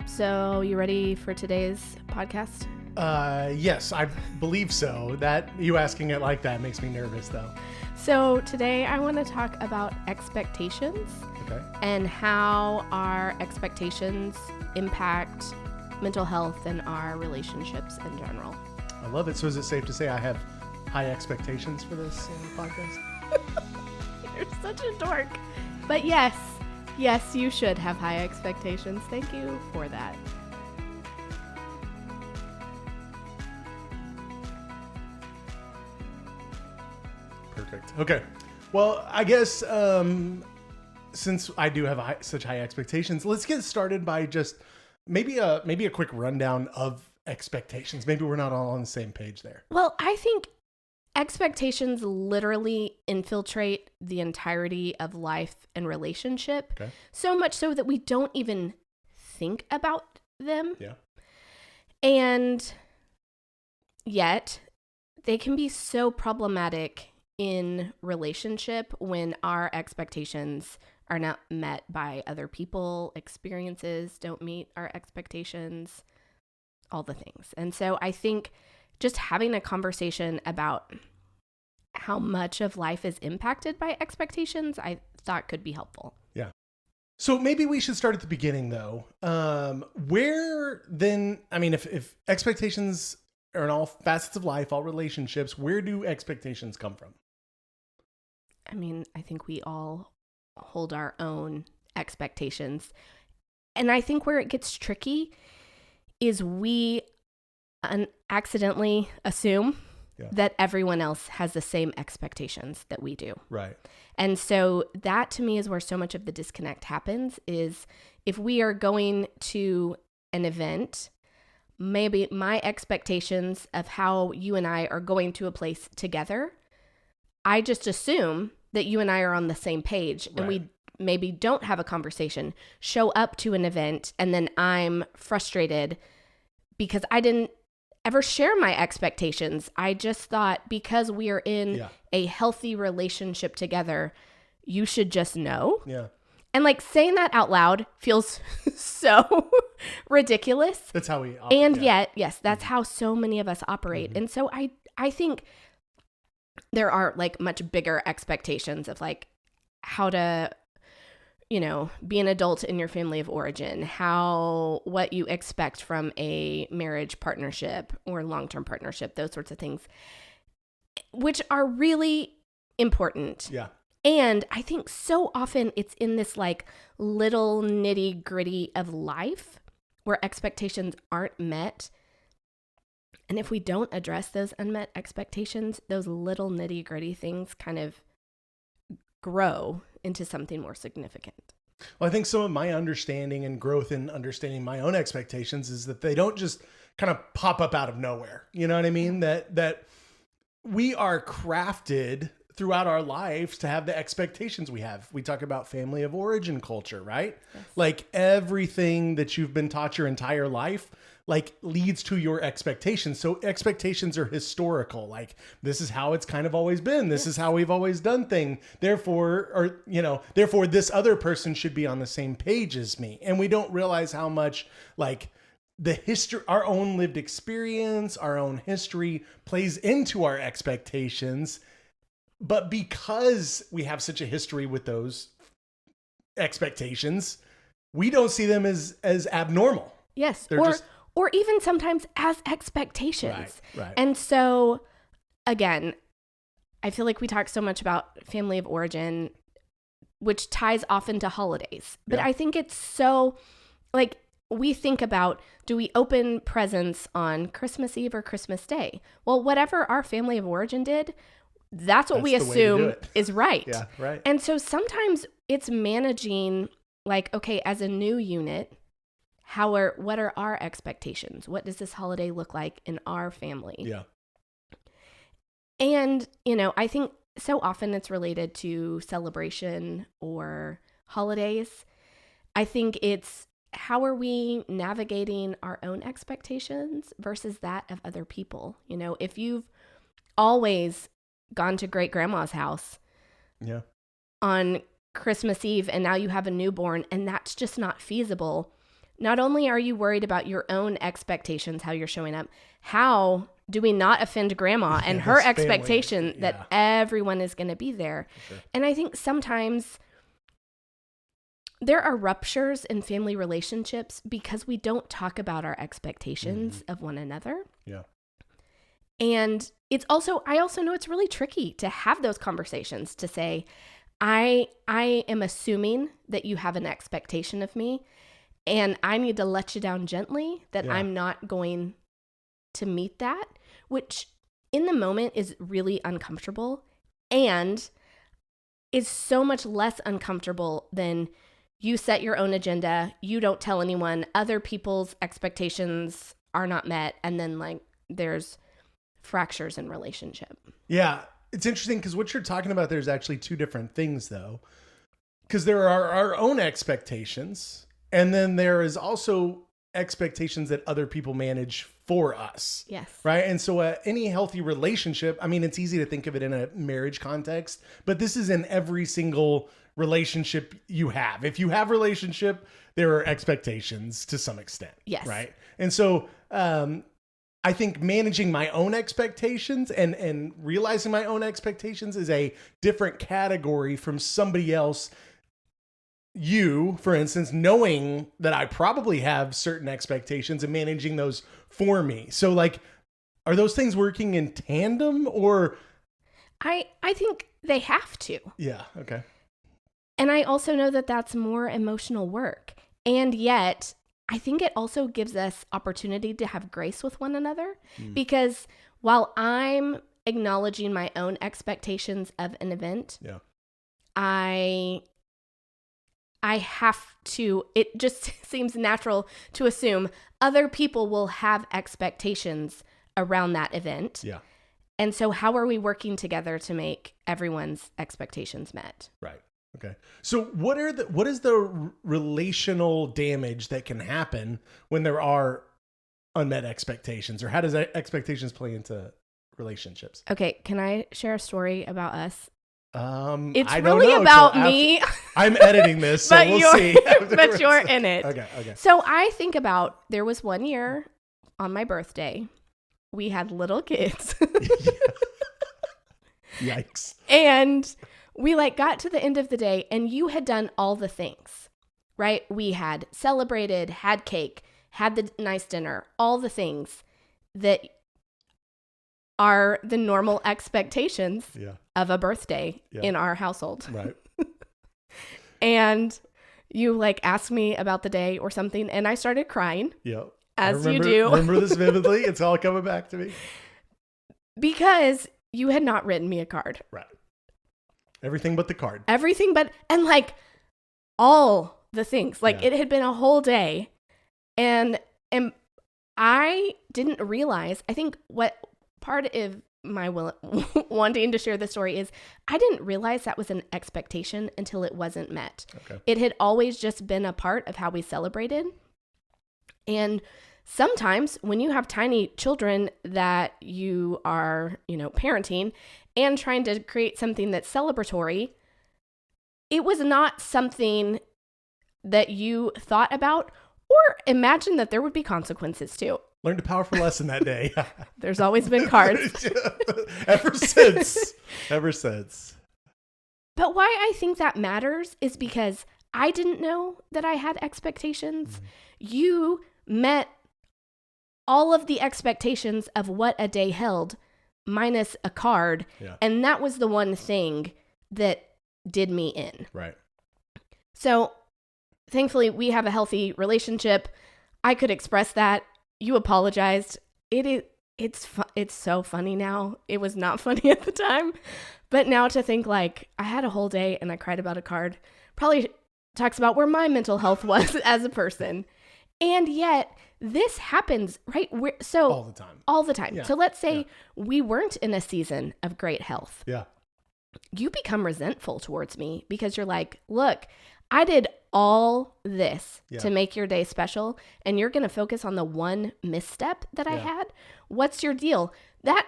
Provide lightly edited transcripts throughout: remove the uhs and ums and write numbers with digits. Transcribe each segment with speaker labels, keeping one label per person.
Speaker 1: So, you ready for today's podcast?
Speaker 2: Yes, I believe so. That you asking it like that makes me nervous, though.
Speaker 1: So, today I want to talk about expectations and how our expectations impact mental health and our relationships in general.
Speaker 2: I love it. So, is it safe to say I have high expectations for this podcast?
Speaker 1: You're such a dork. But yes, you should have high expectations. Thank you for that.
Speaker 2: Perfect. Okay. Well, I guess since I do have such high expectations, let's get started by just maybe a quick rundown of expectations. Maybe we're not all on the same page there.
Speaker 1: Well, I think expectations literally infiltrate the entirety of life and relationship.
Speaker 2: Okay.
Speaker 1: So much so that we don't even think about them.
Speaker 2: Yeah.
Speaker 1: And yet they can be so problematic in relationship when our expectations are not met by other people, experiences don't meet our expectations, all the things. And so I think just having a conversation about how much of life is impacted by expectations, I thought could be helpful.
Speaker 2: Yeah. So maybe we should start at the beginning, though. Where then, I mean, if expectations are in all facets of life, all relationships, where do expectations come from?
Speaker 1: I mean, I think we all hold our own expectations. And I think where it gets tricky is we accidentally assume that everyone else has the same expectations that we do.
Speaker 2: Right.
Speaker 1: And so that to me is where so much of the disconnect happens, is if we are going to an event, maybe my expectations of how you and I are going to a place together, I just assume that you and I are on the same page, and we maybe don't have a conversation, show up to an event, and then I'm frustrated because I didn't ever share my expectations. I just thought because we are in a healthy relationship together, you should just know.
Speaker 2: Yeah.
Speaker 1: And like saying that out loud feels so ridiculous.
Speaker 2: That's how we operate.
Speaker 1: And yet, yes, that's how so many of us operate. And so I think there are like much bigger expectations of like how to, be an adult in your family of origin, what you expect from a marriage partnership or long-term partnership, those sorts of things, which are really important.
Speaker 2: Yeah.
Speaker 1: And I think so often it's in this like little nitty gritty of life where expectations aren't met. And if we don't address those unmet expectations, those little nitty gritty things kind of grow into something more significant.
Speaker 2: Well, I think some of my understanding and growth in understanding my own expectations is that they don't just kind of pop up out of nowhere. You know what I mean? That we are crafted throughout our lives to have the expectations we have. We talk about family of origin culture, right? Yes. Like everything that you've been taught your entire life like leads to your expectations. So expectations are historical. Like this is how it's kind of always been. This is how we've always done things. Therefore this other person should be on the same page as me. And we don't realize how much like the history, our own lived experience, our own history plays into our expectations. But because we have such a history with those expectations, we don't see them as abnormal.
Speaker 1: Yes.
Speaker 2: They're
Speaker 1: or even sometimes as expectations.
Speaker 2: Right.
Speaker 1: And so, again, I feel like we talk so much about family of origin, which ties often to holidays. But I think it's so, like, we think about, do we open presents on Christmas Eve or Christmas Day? Well, whatever our family of origin did, that's what we assume is right.
Speaker 2: Yeah, right.
Speaker 1: And so sometimes it's managing, like, okay, as a new unit, what are our expectations? What does this holiday look like in our family?
Speaker 2: Yeah.
Speaker 1: And, I think so often it's related to celebration or holidays. I think it's how are we navigating our own expectations versus that of other people? If you've always gone to great grandma's house on Christmas Eve and now you have a newborn and that's just not feasible, not only are you worried about your own expectations, how you're showing up, how do we not offend grandma and her expectation that everyone is going to be there? Sure. And I think sometimes there are ruptures in family relationships because we don't talk about our expectations of one another.
Speaker 2: Yeah.
Speaker 1: And it's also, I also know it's really tricky to have those conversations, to say, I am assuming that you have an expectation of me, and I need to let you down gently that I'm not going to meet that, which in the moment is really uncomfortable and is so much less uncomfortable than you set your own agenda, you don't tell anyone, other people's expectations are not met, and then like there's fractures in relationship.
Speaker 2: Yeah. It's interesting because what you're talking about there is actually two different things, though, because there are our own expectations, and then there is also expectations that other people manage for us.
Speaker 1: Yes.
Speaker 2: Right. And so any healthy relationship, I mean, it's easy to think of it in a marriage context, but this is in every single relationship you have. If you have a relationship, there are expectations to some extent.
Speaker 1: Yes.
Speaker 2: Right. And so, I think managing my own expectations and realizing my own expectations is a different category from somebody else. You, for instance, knowing that I probably have certain expectations and managing those for me. So like, are those things working in tandem, or?
Speaker 1: I think they have to.
Speaker 2: Yeah. Okay.
Speaker 1: And I also know that that's more emotional work. And yet I think it also gives us opportunity to have grace with one another, because while I'm acknowledging my own expectations of an event, I have to, it just seems natural to assume other people will have expectations around that event.
Speaker 2: Yeah.
Speaker 1: And so how are we working together to make everyone's expectations met?
Speaker 2: Right. Okay. So what is the relational damage that can happen when there are unmet expectations, or how does expectations play into relationships?
Speaker 1: Okay. Can I share a story about us?
Speaker 2: It's
Speaker 1: really about me.
Speaker 2: I'm editing this, so we'll see.
Speaker 1: But you're in it.
Speaker 2: Okay.
Speaker 1: So I think about, there was one year on my birthday, we had little kids.
Speaker 2: Yikes.
Speaker 1: And we got to the end of the day, and you had done all the things, right? We had celebrated, had cake, had the nice dinner, all the things that are the normal expectations of a birthday in our household.
Speaker 2: Right.
Speaker 1: And you asked me about the day or something, and I started crying.
Speaker 2: Yep.
Speaker 1: As you do.
Speaker 2: I remember this vividly. It's all coming back to me.
Speaker 1: Because you had not written me a card.
Speaker 2: Right. Everything but the card.
Speaker 1: Everything but, and all the things. It had been a whole day. And I didn't realize, I think what part of my wanting to share this story is, I didn't realize that was an expectation until it wasn't met.
Speaker 2: Okay.
Speaker 1: It had always just been a part of how we celebrated. And sometimes when you have tiny children that you are, parenting and trying to create something that's celebratory, it was not something that you thought about or imagined that there would be consequences to.
Speaker 2: Learned a powerful lesson that day.
Speaker 1: There's always been cards.
Speaker 2: Ever since.
Speaker 1: But why I think that matters is because I didn't know that I had expectations. You met all of the expectations of what a day held, minus a card.
Speaker 2: Yeah.
Speaker 1: And that was the one thing that did me in.
Speaker 2: Right.
Speaker 1: So thankfully we have a healthy relationship. I could express that. You apologized. It's so funny now. It was not funny at the time. But now to think I had a whole day and I cried about a card, probably talks about where my mental health was as a person. And yet this happens, right? All the time.
Speaker 2: Yeah.
Speaker 1: So let's say we weren't in a season of great health.
Speaker 2: Yeah.
Speaker 1: You become resentful towards me because you're like, look, I did all this to make your day special, and you're going to focus on the one misstep that I had. What's your deal? That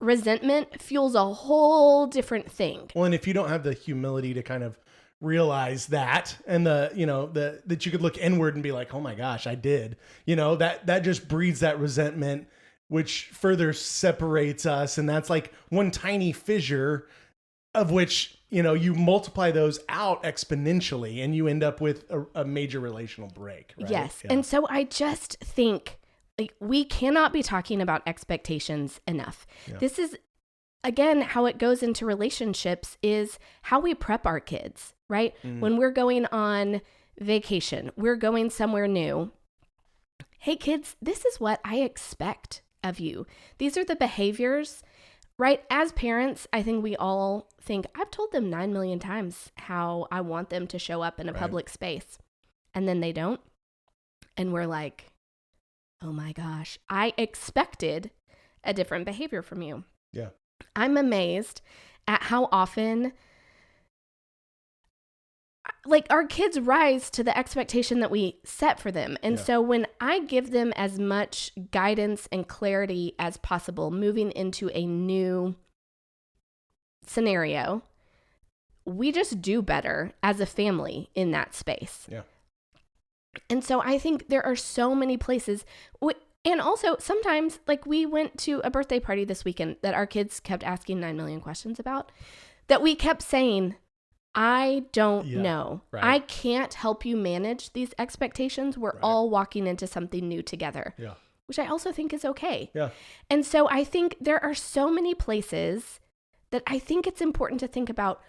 Speaker 1: resentment fuels a whole different thing.
Speaker 2: Well, and if you don't have the humility to kind of realize that, and that you could look inward and be like, oh my gosh, I did, that just breeds that resentment, which further separates us. And that's like one tiny fissure of which, you multiply those out exponentially and you end up with a major relational break. Right?
Speaker 1: Yes.
Speaker 2: Yeah.
Speaker 1: And so I just think like we cannot be talking about expectations enough. Yeah. This is, again, how it goes into relationships is how we prep our kids, right? Mm-hmm. When we're going on vacation, we're going somewhere new. Hey kids, this is what I expect of you. These are the behaviors, right? As parents, I think we all think, I've told them 9 million times how I want them to show up in a public space. And then they don't. And we're like, oh my gosh, I expected a different behavior from you.
Speaker 2: Yeah.
Speaker 1: I'm amazed at how often like our kids rise to the expectation that we set for them. And so when I give them as much guidance and clarity as possible, moving into a new scenario, we just do better as a family in that space.
Speaker 2: Yeah.
Speaker 1: And so I think there are so many places. And also sometimes, like we went to a birthday party this weekend that our kids kept asking 9 million questions about, that we kept saying, I don't know. Right. I can't help you manage these expectations. We're all walking into something new together, which I also think is okay.
Speaker 2: Yeah.
Speaker 1: And so I think there are so many places that I think it's important to think about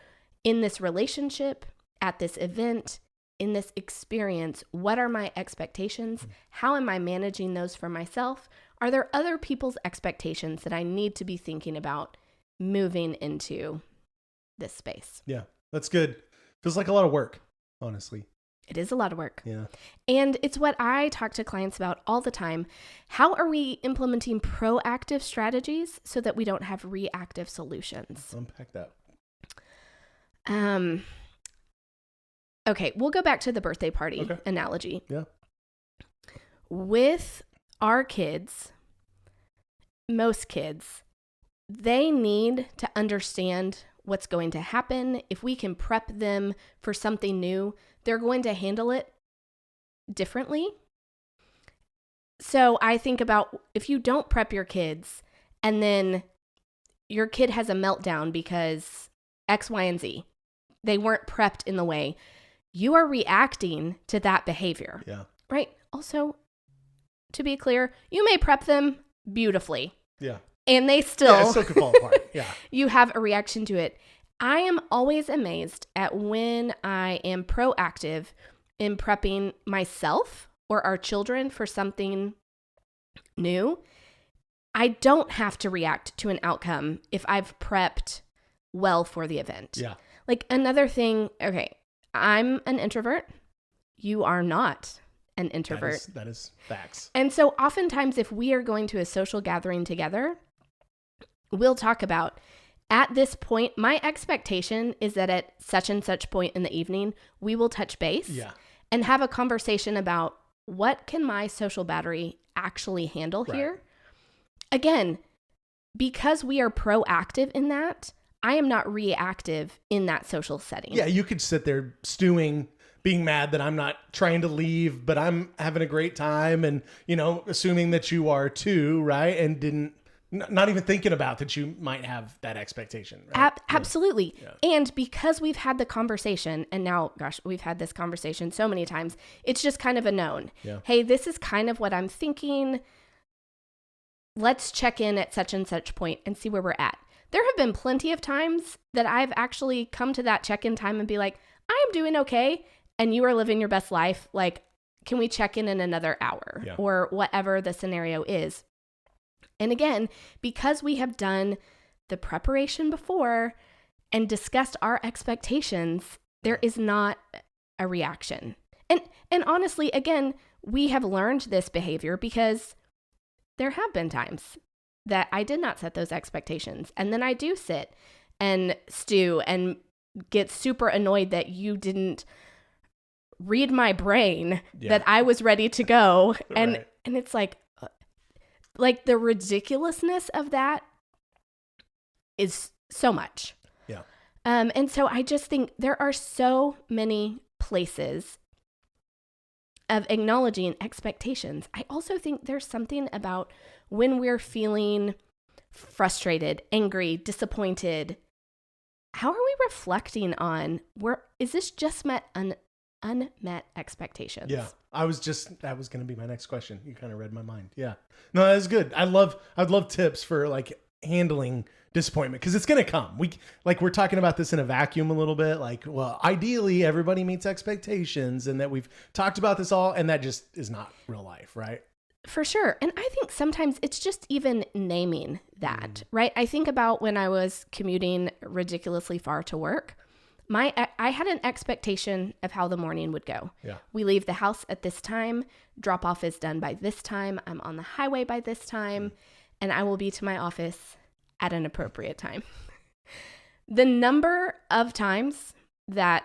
Speaker 1: in this relationship, at this event, in this experience. What are my expectations? How am I managing those for myself? Are there other people's expectations that I need to be thinking about moving into this space?
Speaker 2: Yeah. That's good. Feels like a lot of work, honestly.
Speaker 1: It is a lot of work.
Speaker 2: Yeah.
Speaker 1: And it's what I talk to clients about all the time. How are we implementing proactive strategies so that we don't have reactive solutions?
Speaker 2: Unpack that.
Speaker 1: Okay, we'll go back to the birthday party analogy.
Speaker 2: Yeah.
Speaker 1: With our kids, most kids, they need to understand what's going to happen. If we can prep them for something new, they're going to handle it differently. So I think about if you don't prep your kids and then your kid has a meltdown because X, Y, and Z, they weren't prepped in the way, you are reacting to that behavior.
Speaker 2: Yeah.
Speaker 1: Right? Also, to be clear, you may prep them beautifully.
Speaker 2: Yeah.
Speaker 1: And they still,
Speaker 2: it still could fall apart. Yeah.
Speaker 1: You have a reaction to it. I am always amazed at when I am proactive in prepping myself or our children for something new. I don't have to react to an outcome if I've prepped well for the event.
Speaker 2: Yeah.
Speaker 1: Like another thing, okay, I'm an introvert. You are not an introvert.
Speaker 2: That is facts.
Speaker 1: And so oftentimes if we are going to a social gathering together, we'll talk about, at this point, my expectation is that at such and such point in the evening, we will touch base and have a conversation about what can my social battery actually handle here. Again, because we are proactive in that, I am not reactive in that social setting.
Speaker 2: Yeah, you could sit there stewing, being mad that I'm not trying to leave, but I'm having a great time and, assuming that you are too, right? And not even thinking about that you might have that expectation. Right?
Speaker 1: Absolutely. Yeah. And because we've had the conversation, and now, gosh, we've had this conversation so many times, it's just kind of a known.
Speaker 2: Yeah.
Speaker 1: Hey, this is kind of what I'm thinking. Let's check in at such and such point and see where we're at. There have been plenty of times that I've actually come to that check-in time and be like, I am doing okay, and you are living your best life. Like, can we check in another hour or whatever the scenario is? And again, because we have done the preparation before and discussed our expectations, there is not a reaction. And honestly, again, we have learned this behavior because there have been times that I did not set those expectations. And then I do sit and stew and get super annoyed that you didn't read my brain, that I was ready to go. And it's like the ridiculousness of that is so much.
Speaker 2: Yeah.
Speaker 1: And so I just think there are so many places of acknowledging expectations. I also think there's something about when we're feeling frustrated, angry, disappointed, how are we reflecting on is this just met unmet expectations?
Speaker 2: Yeah. that was going to be my next question. You kind of read my mind. Yeah. No, that's good. I'd love tips for like handling disappointment, because it's going to come. We're talking about this in a vacuum a little bit. Like, well, ideally everybody meets expectations, and that we've talked about this all, and that just is not real life, right?
Speaker 1: For sure. And I think sometimes it's just even naming that, right? I think about when I was commuting ridiculously far to work. I had an expectation of how the morning would go.
Speaker 2: Yeah.
Speaker 1: We leave the house at this time, drop off is done by this time, I'm on the highway by this time, and I will be to my office at an appropriate time. The number of times that,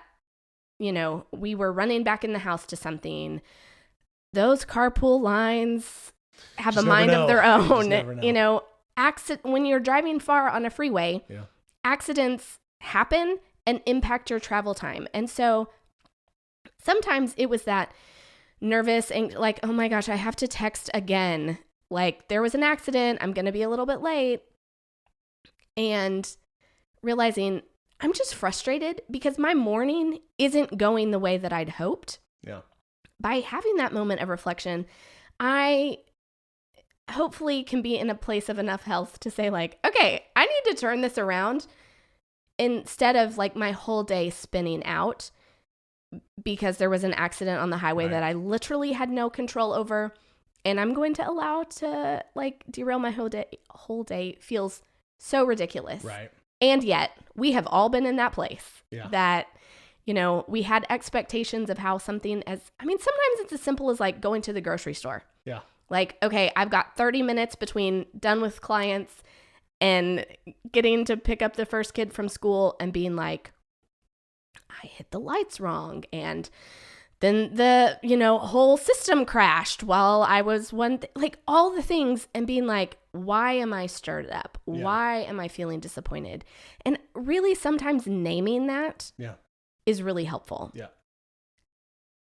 Speaker 1: we were running back in the house to something, those carpool lines have
Speaker 2: Just
Speaker 1: a mind of their own. When you're driving far on a freeway, accidents happen and impact your travel time. And so sometimes it was that nervous and like, oh my gosh, I have to text again. Like, there was an accident, I'm going to be a little bit late. And realizing I'm just frustrated because my morning isn't going the way that I'd hoped.
Speaker 2: Yeah.
Speaker 1: By having that moment of reflection, I hopefully can be in a place of enough health to say like, okay, I need to turn this around instead of like my whole day spinning out because there was an accident on the highway that I literally had no control over. And I'm going to allow to like derail my whole day feels so ridiculous.
Speaker 2: Right.
Speaker 1: And yet we have all been in that place that, we had expectations of how something sometimes it's as simple as like going to the grocery store.
Speaker 2: Yeah.
Speaker 1: Like, okay, I've got 30 minutes between done with clients and getting to pick up the first kid from school and being like, I hit the lights wrong. And then the, whole system crashed while I was like all the things, and being like, why am I stirred up? Yeah. Why am I feeling disappointed? And really sometimes naming that is really helpful.
Speaker 2: Yeah.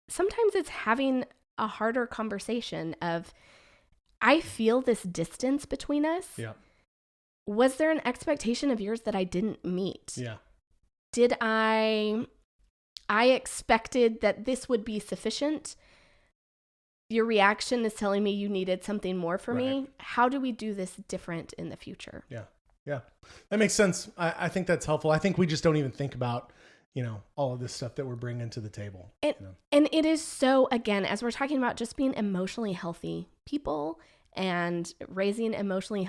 Speaker 1: Sometimes it's having a harder conversation of, I feel this distance between us.
Speaker 2: Yeah.
Speaker 1: Was there an expectation of yours that I didn't meet?
Speaker 2: Yeah.
Speaker 1: Did I expected that this would be sufficient. Your reaction is telling me you needed something more for me. How do we do this different in the future?
Speaker 2: Yeah. Yeah. That makes sense. I think that's helpful. I think we just don't even think about, all of this stuff that we're bringing to the table.
Speaker 1: And it is so, again, as we're talking about just being emotionally healthy people and raising emotionally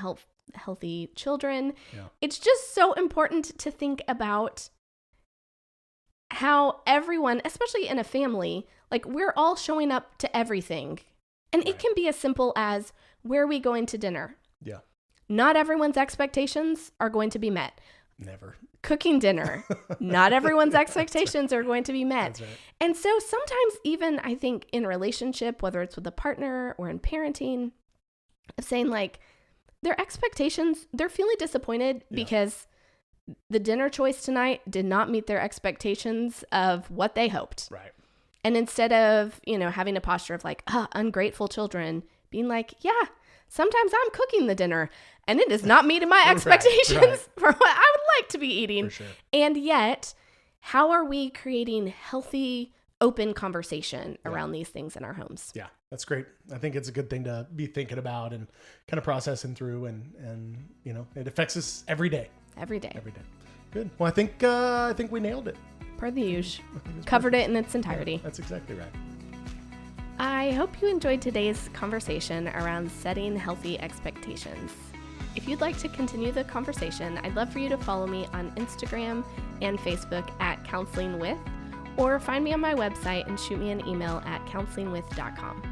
Speaker 1: healthy children, it's just so important to think about how everyone, especially in a family, like we're all showing up to everything. And it can be as simple as, where are we going to dinner?
Speaker 2: Yeah. Not
Speaker 1: everyone's expectations are going to be met.
Speaker 2: Never.
Speaker 1: Cooking dinner. Not everyone's expectations are going to be met.
Speaker 2: That's right.
Speaker 1: And so sometimes even I think in a relationship, whether it's with a partner or in parenting, of saying like their expectations, they're feeling disappointed because the dinner choice tonight did not meet their expectations of what they hoped.
Speaker 2: Right.
Speaker 1: And instead of, having a posture of like, ungrateful children, being like, yeah, sometimes I'm cooking the dinner and it is not meeting my expectations for what I would like to be eating.
Speaker 2: For sure.
Speaker 1: And yet, how are we creating healthy, open conversation around these things in our homes?
Speaker 2: Yeah, that's great. I think it's a good thing to be thinking about and kind of processing through, and it affects us every day.
Speaker 1: Every day.
Speaker 2: Good. Well, I think we nailed it.
Speaker 1: Per the usual. Covered it in its entirety.
Speaker 2: Yeah, that's exactly right.
Speaker 1: I hope you enjoyed today's conversation around setting healthy expectations. If you'd like to continue the conversation, I'd love for you to follow me on Instagram and Facebook at counselingwith, or find me on my website and shoot me an email at counselingwith.com.